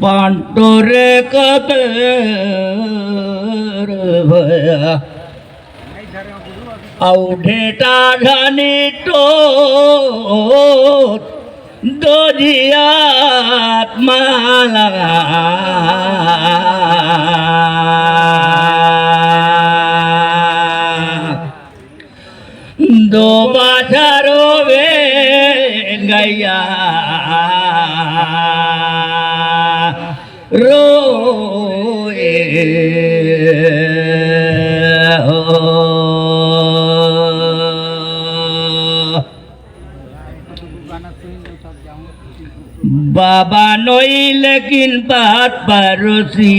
पांटोरे Qatar भया अवढेटा झानी तो दोजियात मला दो बाजारो वे गया रोए हो बाबा नोई लेकिन बात परोसी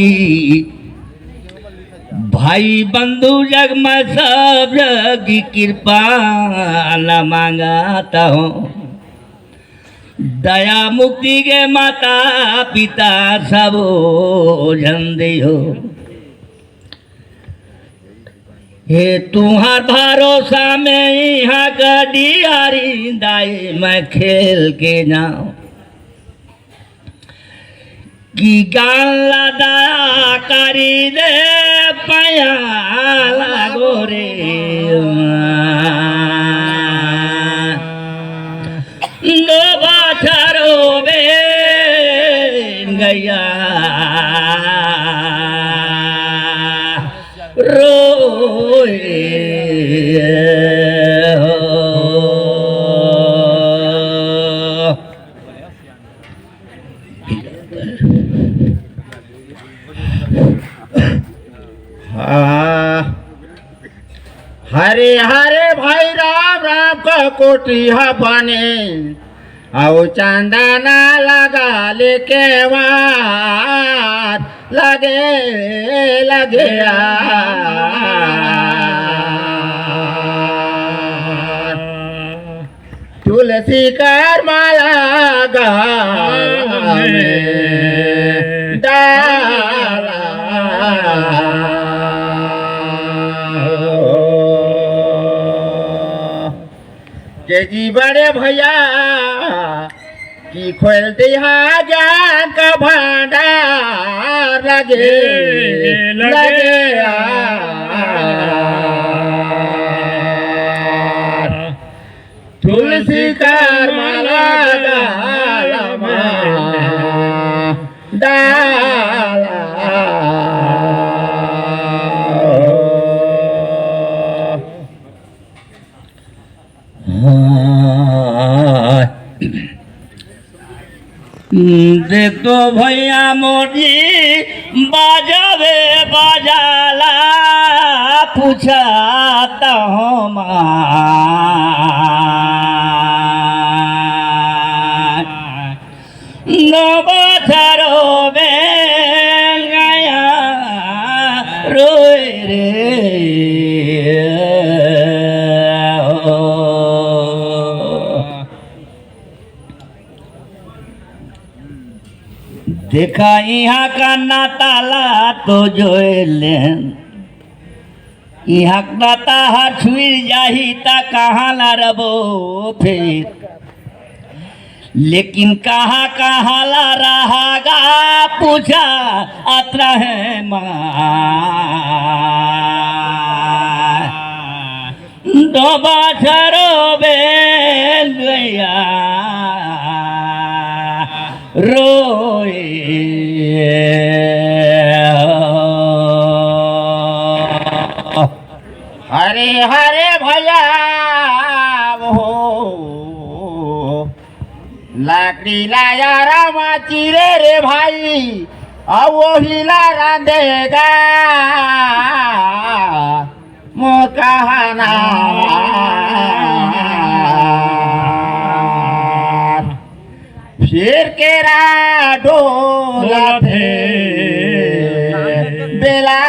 भाई बंधु जग में सब जग की कृपा न मांगाता हूँ दया मुक्ति के माता पिता सब झंडे हो हे तुम्हार भरोसा में यहाँ का दियारी दाई मैं खेल के जाऊं की गान लदा करी दे पया लागो रे दो बाछरो बेन गया रोए हरे हरे भाई राम राम का कोटी बने आओ चंदना लगा लेके वार लगे लगे तुलसी कर माला गावे डाला के जी बड़े भैया की खोल दिया ज्ञान का भंडार लगे लगे तुलसी कर माला डाला देख तो भैया मोदी बाजावे बाजाला पूछाता हूँ नो बाजारो में गया रोए रे देखा यहाँ का नाताला तो जो यहाँ नाता हर छुई जाही ता कहाँ ला रबो फिर लेकिन कहाँ कहाँ ला रहागा पूछा अत्र है माँ दो बाछरो बेन गया रोए हरे हरे भैया हो लाकड़ी लाया रामा चिरे रे भाई अब वो हिला रांधेगा मो कहना फिर केरा डोला थे बेला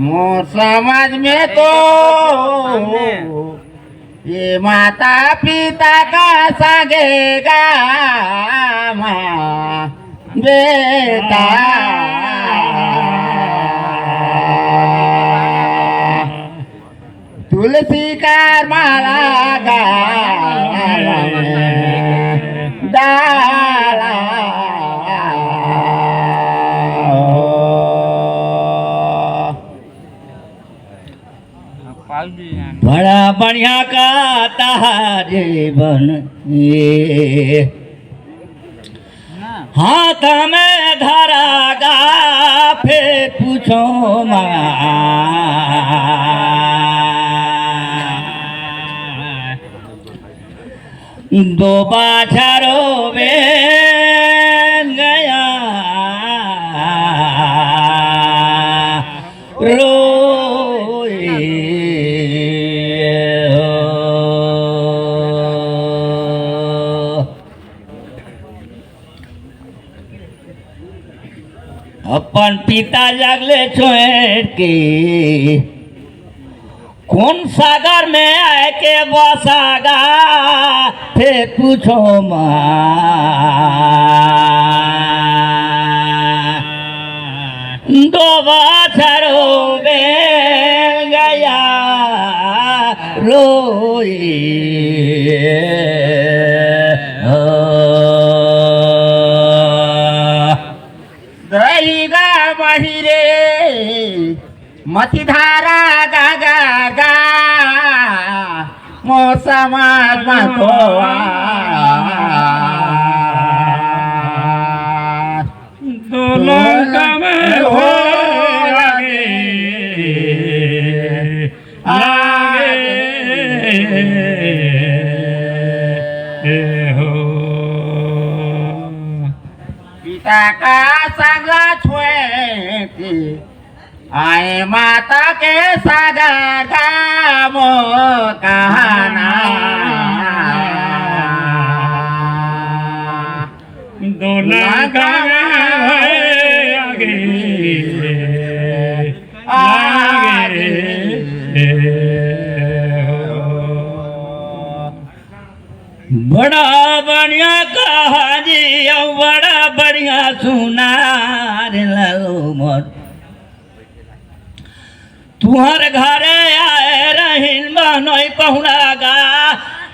मोर समाज में तो ये माता पिता का संगेगा माँ बेटा तुलसी कार माला डाला बड़ा बढ़िया का तारे बन ये हाथ में धरागा फिर पूछो दो बाछारों में गया अपन पिता जागले छोड़ के कौन सागर में आए के बसागा फिर पूछो दो बाछारों में गया रोई दहीगा महिरे मतिधारा गागा गा मौसमाज मखोआ दोनों में हो लगे हो पिता का संगा छोड़ आए माता के सागर गामो कहना दोनों आगे आगे बड़ा बढ़िया कहानी बड़ा बढ़िया सुना रे लालो मोर तुहर घरे आए रहीन बनोई पहुनागा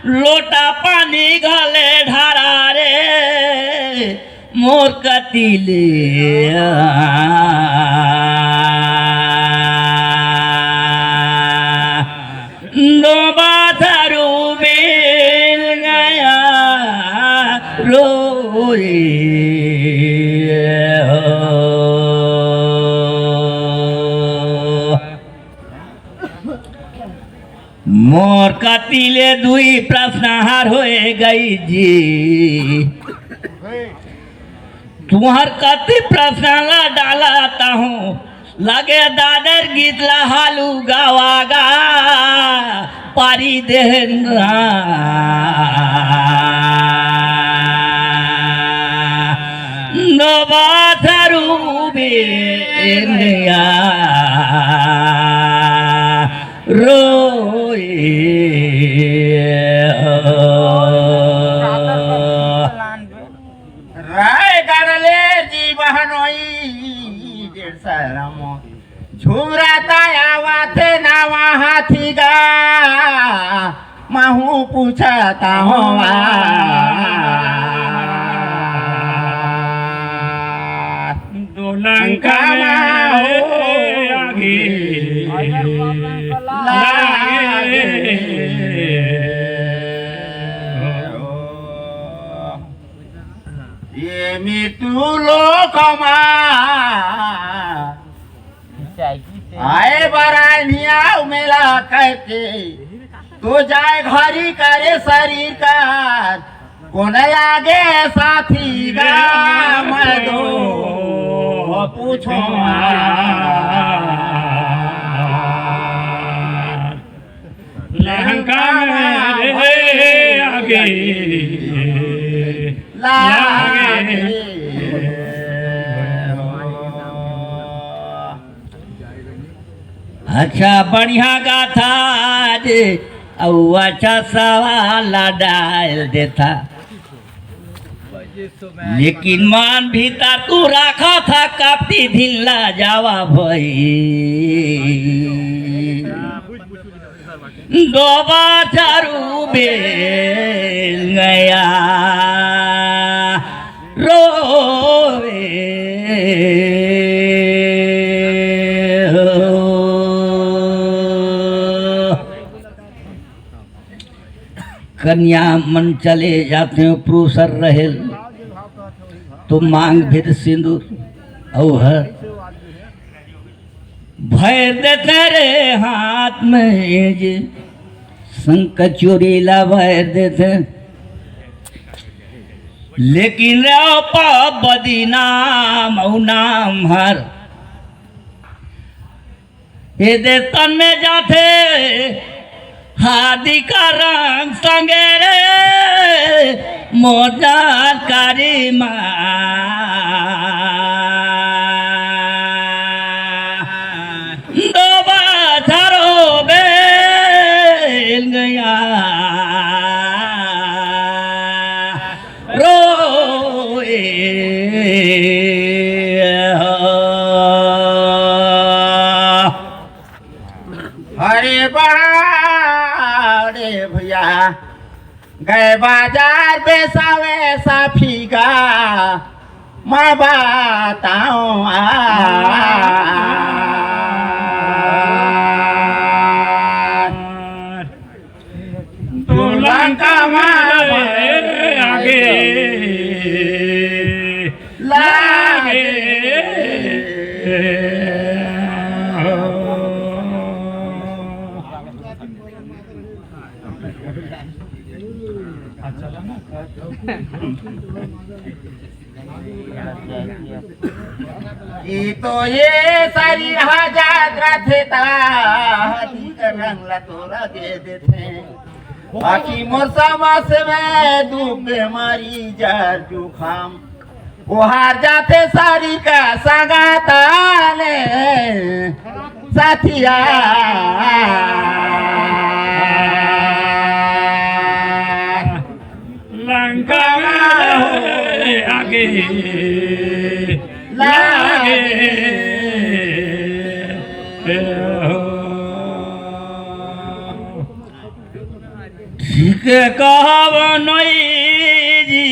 लोटा पानी गले ढारा रे मोर कतिले दो बाथरू मिल गया रोए मोर कतिले दुई प्रश्नहार होए गई जी तुम्हार कति प्रश्न ला डालाता हूँ लगे दादर गीत ला हालू गावागा पारी देना नवाथरू बेनिया रोए राय करले जीवनोई सरमो झुमराता आवाथे नावा हाथी गा महू पूछता हो दो लंका आगे ये मृत्यु लोकमा आए बरानिया मेला कहते तो जाए घरी करे शरीर का कोन लागे साथी गा मैं दो पूछो लंका आगे लागे अच्छा बढ़िया गाथा जे अच्छा सवाल डाल देता लेकिन मान भीतर तू रखा था कापती ढिल्ला जावा भाई दो बाछारू बेल गया रोवे कन्या मन चले जाते हो प्रूसर रहे तो मांग फिर सिंदूर औहर भर देते रे हाथ में जे शंख चोरीला भर देते लेकिन बदी नाम औ नाम हर ये दे तन में जाते हादी का रंग संगे रे मोजा कारी माँ दो बाछारो बेल गया रोए अरे बाड़े भैया गए बाजार बेसावे साफीगा मैं बताऊं दुल्हन का मारे आगे लागे तो ये सारी हाजात था रंगला तोरा दे देते बाकी मौसम में धूप बीमारी जार जुखाम वो हार जाते सारी का सगाता ले साथिया लंका आगे लागे ठीक कहब नहीं जी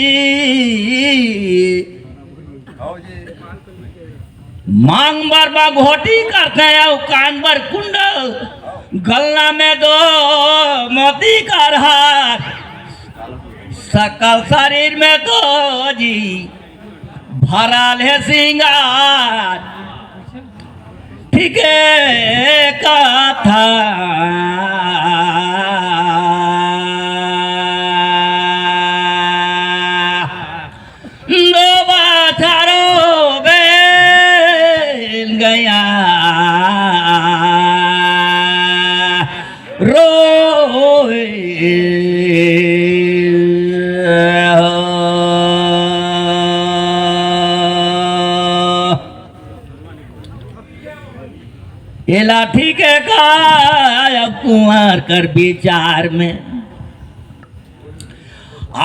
मांग बर बा घोटी करते हैं कान बर कुंडल गलना में दो मोती का हार सकल शरीर में तो जी भराल है सिंगार ठीक है कथा दो बाछारो बेल गया रोए ये लाठी के का कुंवर कर विचार में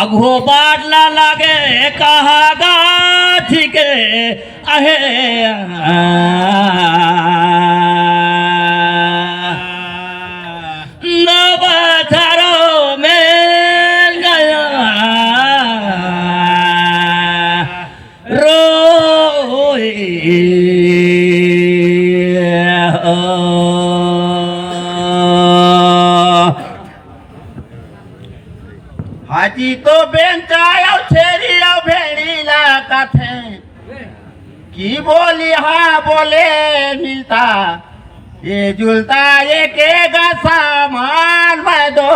अघो बाटला लगे कहा गाछ के अहे नवाचारो में गया रोए हाजी तो बेंचायो छेरिया भेड़ीला कथे की बोली हाँ बोले मिलता ये झुलता ये केगा सामान में दो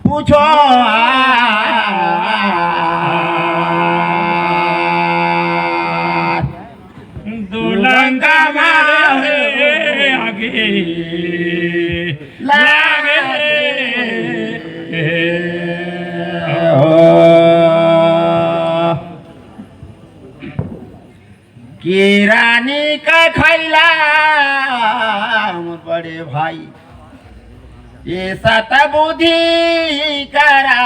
पूछो दुल्हन का मारे आगे लागे की रानी का खैला बड़े भाई ये सत बुद्धि करा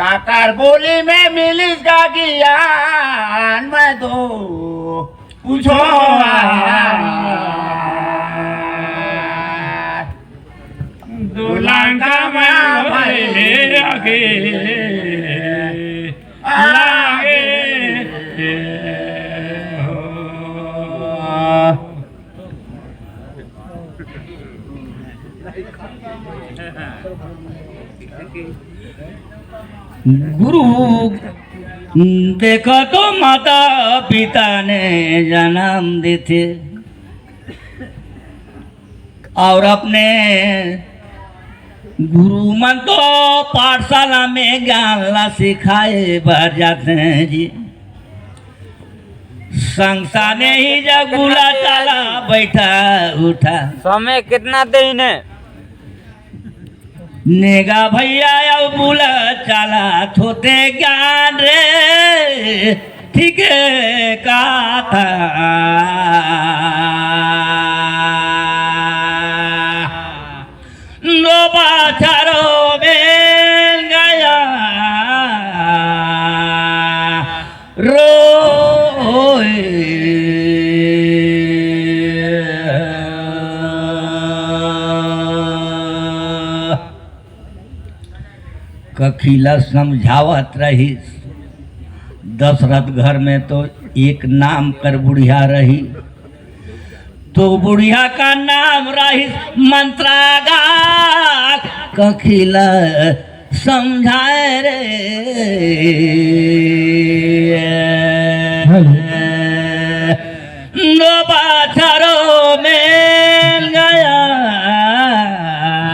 काकर बोली में मिलिस का ज्ञान में दो पूछो गुरु देखो तो माता पिता ने जन्म दी थी और अपने गुरु मन तो पाठशाला में गाना सिखाए भर जाते हैं जी। संसा ने ही जब बुला चला बैठा उठा समय कितना दिन है? नेगा भैया अब बुला चला थोते ज्ञान रे ठीक का था। नो बाछारो बेल गया कखिला समझावत रही। दशरथ घर में तो एक नाम कर बुढ़िया रही, तो बुढ़िया का नाम रही मंत्रागा। कखिला समझाए रे नो बाछरो मिल गया।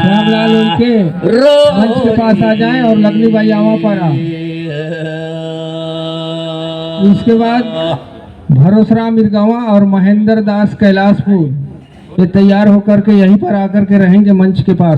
श्यामलाल उनके मंच के पास आ जाएं और लगनी भाई आवा पर आ। इसके बाद भरोसराम मिर्गावा और महेंद्र दास कैलाशपुर ये तैयार होकर के यहीं पर आकर के रहेंगे मंच के पास।